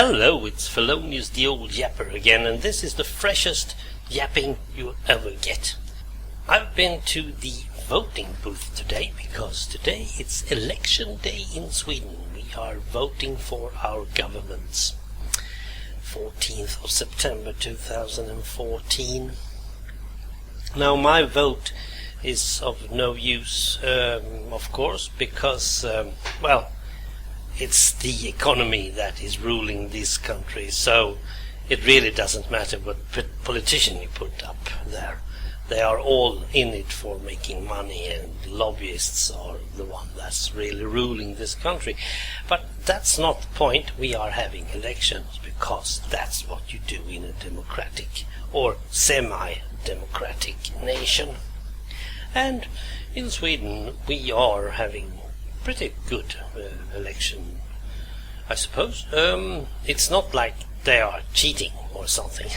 Hello, it's Fellonius the old yapper again, and this is the freshest yapping you'll ever get. I've been to the voting booth today because today it's election day in Sweden. We are voting for our governments. 14th of September 2014. Now my vote is of no use, of course, because, it's the economy that is ruling this country, so it really doesn't matter what politician you put up there. They are all in it for making money, and lobbyists are the one that's really ruling this country. But that's not the point. We are having elections because that's what you do in a democratic or semi-democratic nation. And in Sweden we are having pretty good election, I suppose. It's not like they are cheating or something.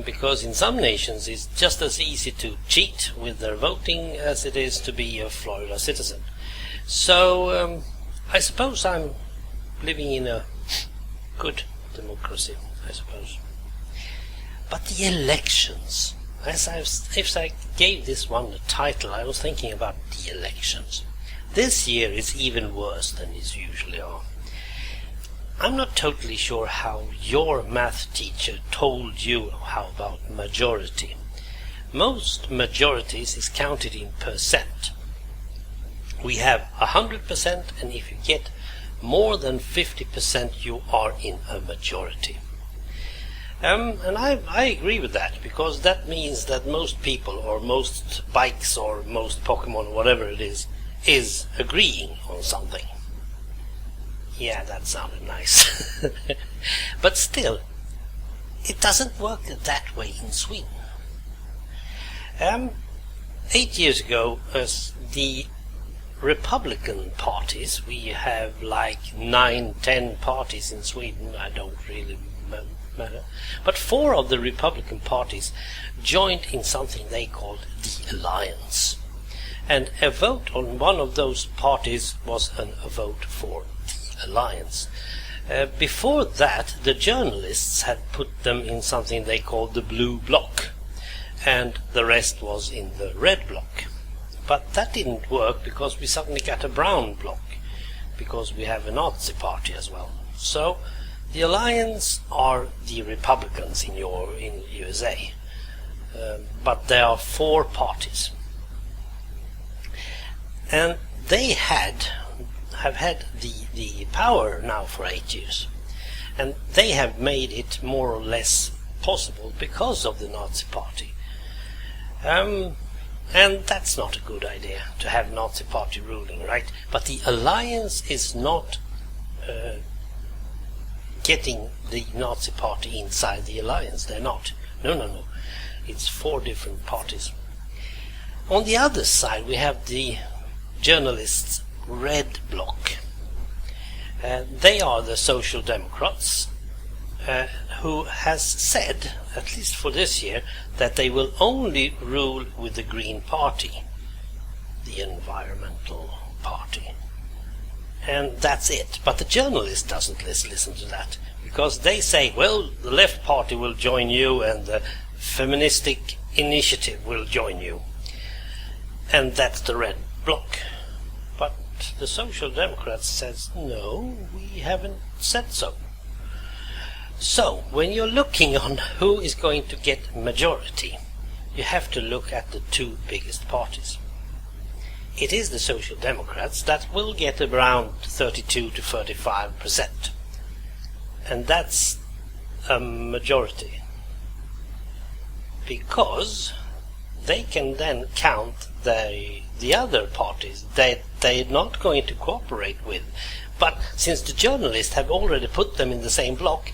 Because in some nations it's just as easy to cheat with their voting as it is to be a Florida citizen. So I suppose I'm living in a good democracy, I suppose. But the elections, if I gave this one a title, I was thinking about the elections. This year is even worse than it usually are. I'm not totally sure how your math teacher told you how about majority. Most majorities is counted in percent. We have 100%, and if you get more than 50%, you are in a majority. And I agree with that, because that means that most people, or most bikes, or most Pokemon, or whatever it is agreeing on something. Yeah, that sounded nice. But still, it doesn't work that way in Sweden. 8 years ago, the Republican parties, we have like 9-10 parties in Sweden, I don't really matter, but 4 of the Republican parties joined in something they called the Alliance. And a vote on one of those parties was a vote for the Alliance. Before that, the journalists had put them in something they called the Blue Bloc, and the rest was in the Red Bloc. But that didn't work because we suddenly got a Brown Bloc, because we have a Nazi party as well. So the Alliance are the Republicans in USA, but there are 4 parties. And they have had the power now for 8 years, and they have made it more or less possible because of the Nazi party. And that's not a good idea to have Nazi party ruling, right? But the Alliance is not getting the Nazi party inside the Alliance. They're not. No. It's 4 different parties. On the other side, we have the journalists' Red Bloc. They are the Social Democrats, who has said, at least for this year, that they will only rule with the Green Party, the environmental party. And that's it. But the journalist doesn't listen to that, because they say, well, the Left Party will join you and the Feministic Initiative will join you. And that's the Red Bloc. But the Social Democrats says, no, we haven't said so. So, when you're looking on who is going to get majority, you have to look at the 2 biggest parties. It is the Social Democrats that will get around 32 to 35%. And that's a majority, because they can then count the other parties that they're not going to cooperate with. But since the journalists have already put them in the same block,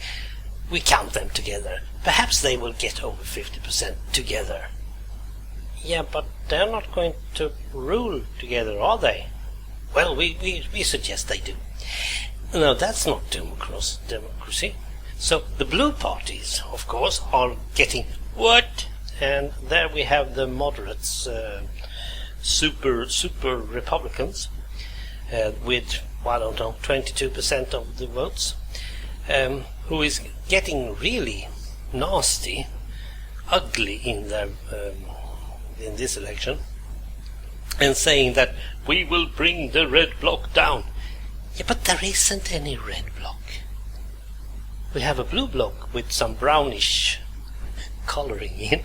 we count them together. Perhaps they will get over 50% together. Yeah, but they're not going to rule together, are they? Well, we suggest they do. No, that's not democracy. So the blue parties, of course, are getting what? And there we have the moderates, super Republicans, with well, I don't know, 22% of the votes, who is getting really nasty, ugly in this election, and saying that we will bring the red bloc down. Yeah, but there isn't any red bloc. We have a blue bloc with some brownish coloring in,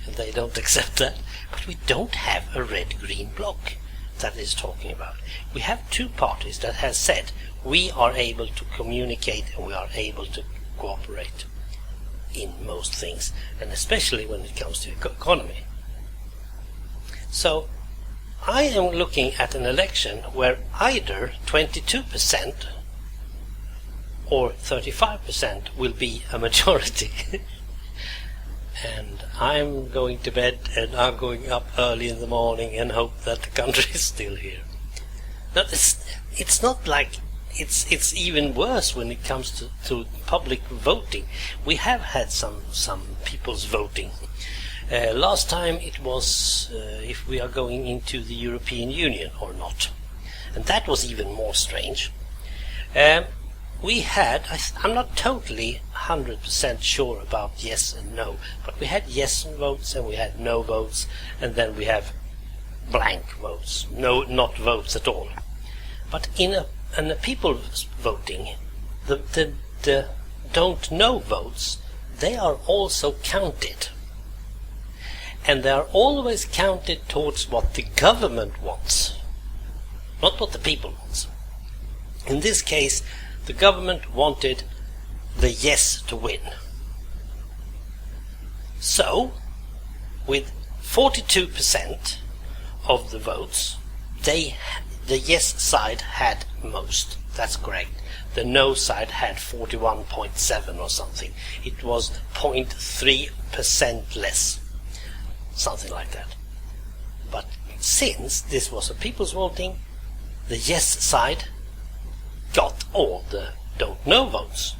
and they don't accept that. But we don't have a red-green bloc that is talking about. We have two parties that have said we are able to communicate and we are able to cooperate in most things, and especially when it comes to economy. So I am looking at an election where either 22% or 35% will be a majority. And I'm going to bed and I'm going up early in the morning and hope that the country is still here. Now, it's not like it's even worse when it comes to public voting. We have had some people's voting. Last time it was if we are going into the European Union or not. And that was even more strange. We had, I'm not totally 100% sure about yes and no, but we had yes votes and we had no votes, and then we have blank votes, no, not votes at all. But in a people voting, the don't know votes, they are also counted. And they are always counted towards what the government wants, not what the people wants. In this case, the government wanted the yes to win. So, with 42% of the votes, the yes side had most. That's correct. The no side had 41.7 or something. It was 0.3% less. Something like that. But since this was a people's voting, the yes side got all the don't know votes.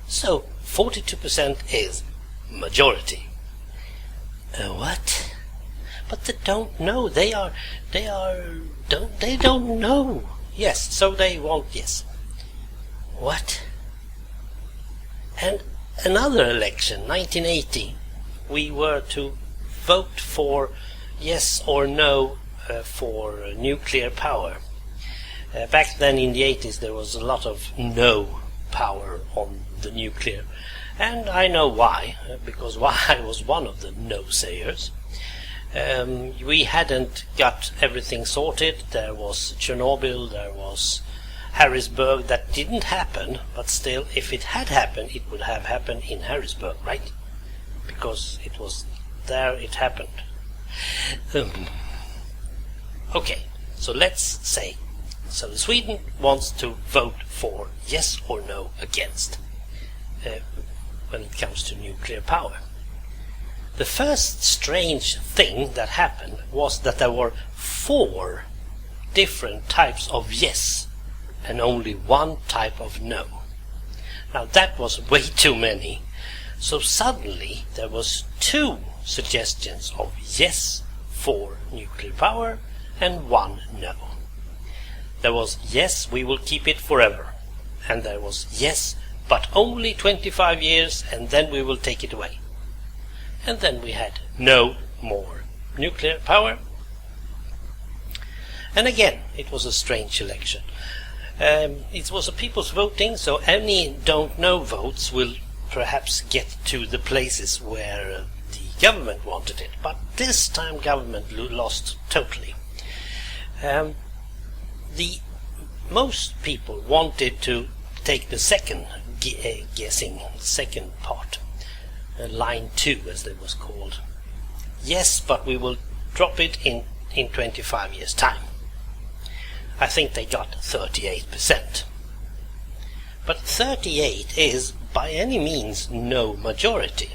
So 42% is majority. What? But the don't know, they don't know. Yes, so they want yes. What? And another election, 1980, we were to vote for yes or no for nuclear power. Back then in the 80s there was a lot of no power on the nuclear, and I know why, because I was one of the no-sayers. We hadn't got everything sorted. There was Chernobyl, there was Harrisburg. That didn't happen, but still, if it had happened, it would have happened in Harrisburg, right? Because it was there it happened. Okay, so let's say, so Sweden wants to vote for yes or no against when it comes to nuclear power. The first strange thing that happened was that there were 4 different types of yes and only 1 type of no. Now that was way too many. So suddenly there was 2 suggestions of yes for nuclear power and 1 no. There was yes, we will keep it forever, and there was yes, but only 25 years and then we will take it away. And then we had no more nuclear power. And again, it was a strange election. It was a people's voting, so any don't know votes will perhaps get to the places where the government wanted it. But this time government lost totally. Most people wanted to take the second second part, line 2 as it was called. Yes, but we will drop it in 25 years' time. I think they got 38%. But 38 is by any means no majority.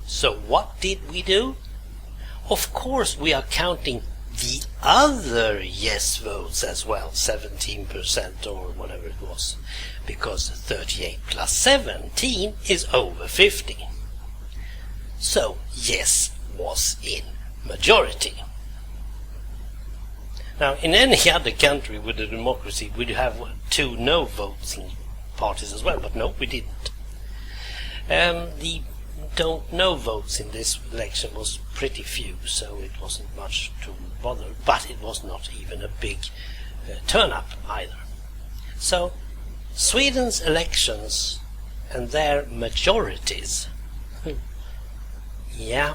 So what did we do? Of course we are counting the other yes votes as well, 17% or whatever it was, because 38 plus 17 is over 50. So yes was in majority. Now, in any other country with a democracy, we'd have 2 no voting parties as well, but no, we didn't. The don't know votes in this election was pretty few, so it wasn't much to bother, but it was not even a big turn-up either. So, Sweden's elections and their majorities. Yeah,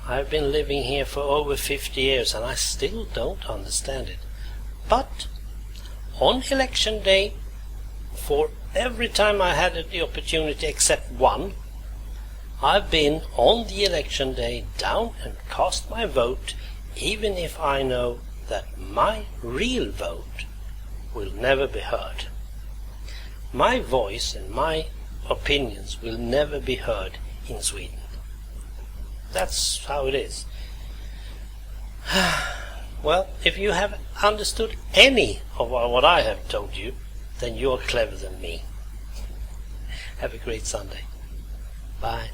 I've been living here for over 50 years and I still don't understand it. But on election day, for every time I had the opportunity except one, I've been on the election day down and cast my vote, even if I know that my real vote will never be heard. My voice and my opinions will never be heard in Sweden. That's how it is. Well, if you have understood any of what I have told you, then you're cleverer than me. Have a great Sunday. Bye.